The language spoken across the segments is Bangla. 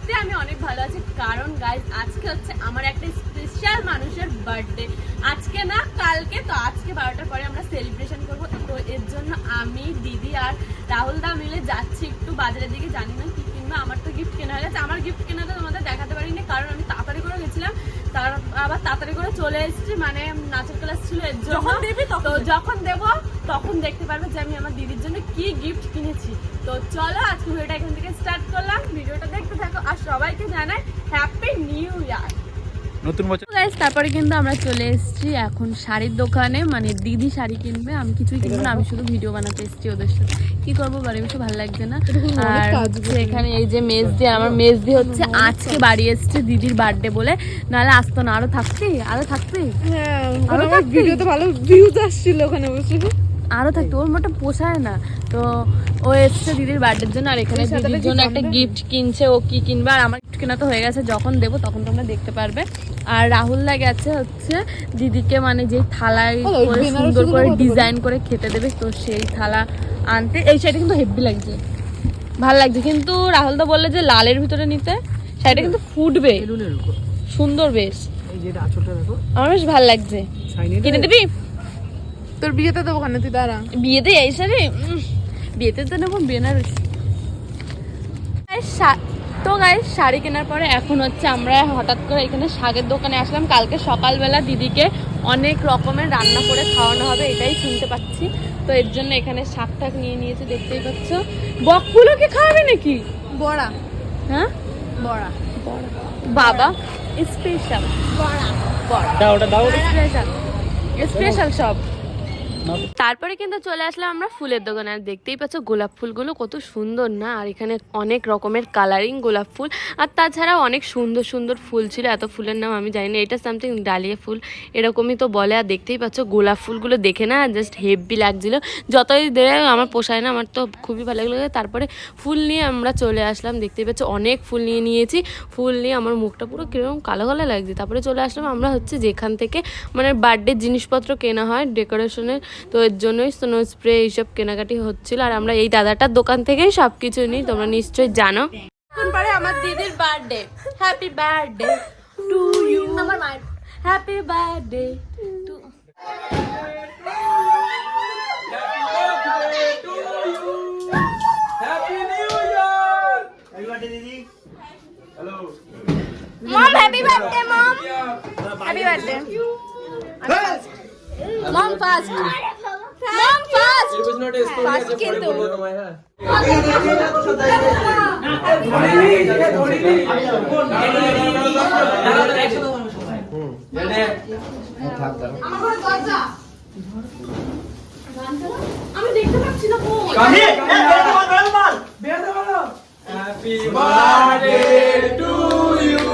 সত্যি আমি অনেক ভালো আছি, কারণ গাইজ আজকে হচ্ছে আমার একটা স্পেশাল মানুষের বার্থডে। আজকে না কালকে, তো আজকে 12টার পরে আমরা সেলিব্রেশন করবো। তো এর জন্য আমি, দিদি আর রাহুল দা মিলে যাচ্ছি একটু বাজারের দিকে। জানি না কি কিনবা, আমার তো গিফট কেনা হয়ে গেছে। আমার গিফট কেনাটা তোমাদের দেখাতে পারিনি, কারণ আমি তাড়াতাড়ি করে গেছিলাম, তার আবার তাড়াতাড়ি করে চলে এসেছি, মানে নাচের ক্লাস ছিল এর জন্য। তো যখন দেবো তখন দেখতে পারবে যে আমি আমার দিদির জন্য কি গিফট কিনেছি। তো চলো আজকে ভিডিওটা এখান থেকে স্টার্ট করলাম, ভিডিওটা দেখতে থাকো আর সবাইকে জানাই হ্যাপি নিউ ইয়ার, নতুন বছর। গাইস তারপরে কিন্তু আমরা চলে এসেছি এখন শাড়ির দোকানে, মানে দিদি শাড়ি কিনবে, আমি কিছুই কিনবো না, আমি শুধু ভিডিও বানাতে এসেছি ওদের সাথে। কি করবো বাড়ি বসে ভালো লাগছে না। আর এখানে এই যে মেজদি, আমার মেজদি হচ্ছে আজকে বাড়ি এসছে দিদির বার্থডে বলে, নাহলে আসতো না। আরো থাকতে হ্যাঁ, আমার ভিডিওতে ভালো ভিউজ আসছিল ওখানে বসে, আরো থাকতো, ওর মোটা পোষায় না। তো ও এসছে দিদির বার্থডের জন্য, আর এখানে দিদির জন্য একটা গিফট কিনছে। ও কি কিনবে, আর আমার গিফট কেনা তো হয়ে গেছে, যখন দেবো তখন তোমরা দেখতে পারবে। আর রাহুল দা গেছে হচ্ছে দিদিকে, মানে যে থালায় করে সুন্দর করে ডিজাইন করে খেতে দেবে, তো সেই থালা আনতে। এই শাড়িটা কিন্তু হেভি লাগছে, ভালো লাগছে, কিন্তু রাহুল দা বললে যে লালের ভিতরে নিতে, শাড়িটা কিন্তু ফুটবে সুন্দর, বেশ আমার বেশ ভালো লাগছে। কিনে দিবি? তোর বিয়েতে দেবো ওখানে, তুই দাঁড়া। বিয়েতে এই শাড়ি, বিয়েতে তো নেবো বেনারসি। তো গাইস শাড়ি কেনার পরে এখন হচ্ছে আমরা হঠাৎ করে এখানে শাকের দোকানে আসলাম। কালকে সকালবেলা দিদিকে অনেক রকমের রান্না করে খাওয়ানো হবে, এটাই শুনতে পাচ্ছি। তো এর জন্য এখানে শাক টাক নিয়ে নিয়েছে, দেখতেই পাচ্ছ। বকগুলোকে খাওয়াবে নাকি? বড়া, হ্যাঁ বড়া বড়া, বাবা স্পেশাল বড়া, বড়া দাও, ওটা দাও, স্পেশাল স্পেশাল সব। তারপরে কিন্তু চলে আসলাম আমরা ফুলের দোকানে, আর দেখতেই পাচ্ছ গোলাপ ফুলগুলো কত সুন্দর না, আর এখানে অনেক রকমের কালারিং গোলাপ ফুল, আর তাছাড়াও অনেক সুন্দর সুন্দর ফুল ছিল। এত ফুলের নাম আমি জানি না, এটা সামথিং ডালিয়া ফুল এরকমই তো বলে। আর দেখতেই পাচ্ছ গোলাপ ফুলগুলো দেখে না জাস্ট হেভি লাগছিল, যতই দেয় আমার পোষায় না, আমার তো খুবই ভালো লাগলো। তারপরে ফুল নিয়ে আমরা চলে আসলাম, দেখতেই পাচ্ছ অনেক ফুল নিয়ে নিয়েছি। ফুল নিয়ে আমার মুখটা পুরো কিরকম কালো কালো লাগছে। তারপরে চলে আসলাম আমরা হচ্ছে যেখান থেকে মানে বার্থডে জিনিসপত্র কেনা হয় ডেকোরেশনের, তো এর জন্যই স্নো স্প্রে এইসব কেনাকাটি হচ্ছিল। আর আমরা এই দাদাটার দোকান থেকেই সব কিছু নিই, তোমরা নিশ্চয়ই জানো। এখন পরে আমার দিদির birthday, happy birthday to you, আমার মায়ের happy birthday to Mom, happy birthday, Mom. Happy birthday. Mom first. Mom first. It was not a spoon. First kintu. আমি দেখতে পাচ্ছি না কই। Happy birthday to you.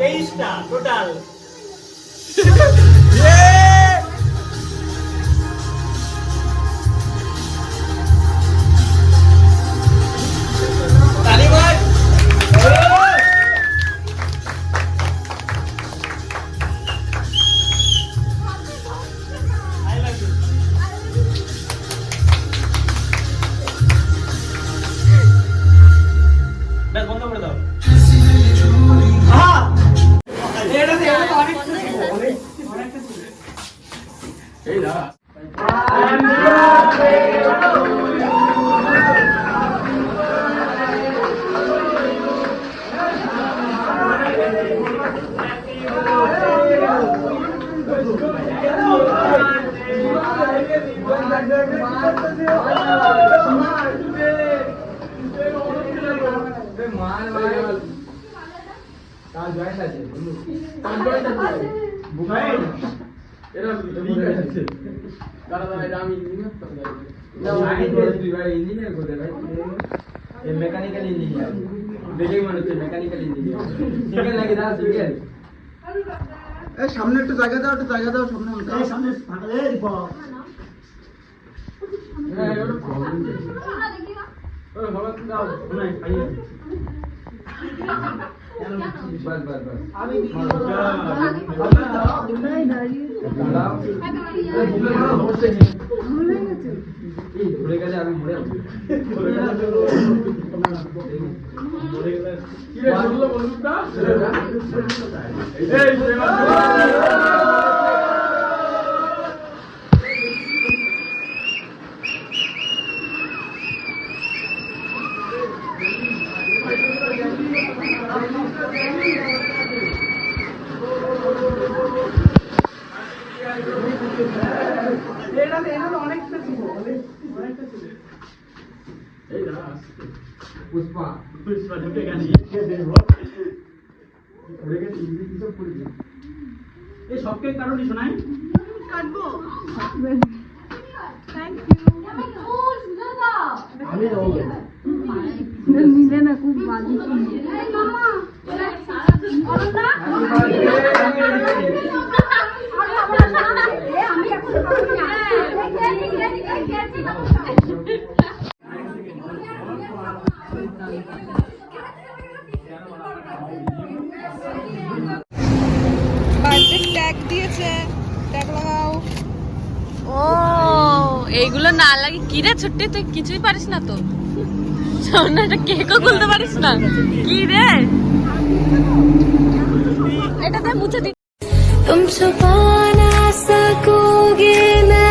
23টা টোটাল। বন্ধ করে দাও। মেকানিক্যাল ইঞ্জিনিয়ার দেখেই মনে হচ্ছে মেকানিক্যাল ইঞ্জিনিয়ার। সিঙ্গেল নাকি দাদা? সিঙ্গেল। এই সামনে একটু জায়গা দাও, একটু জায়গা দাও সামনে। এই সামনে ফাঁকা এই বাবা। হ্যাঁ ওটা প্রবলেম আছে। ওরে বাবা দাও নাই খাইয়ে। বাস বাস বাস। আমি দাও নাই দাঁড়িয়ে। দাও। এই ভুলে গেল হচ্ছে কি? ভুলে গেছে। এই ভুলে গেলে আমি ভুলে যাব। ভুলে গেলে ভুলে গেলে কি রে বললো বন্ধুটা? এই পুষ্পা পুষ্পা ঢুকে গেছে। এই সবকে কারণে শোনাই কাটবো। আমি মিলে না খুব বাজি। বার্থডে ট্যাগ দিয়েছে, ট্যাগ লাগাও। ও এইগুলো না লাগে কি রে ছুট্টি, তুই কিছুই পারিস না তো? সামনে একটা কেকও খুলতে পারিস না কি রে? এটা তাই মুছে দি। তুম ছুপা না সकोगे না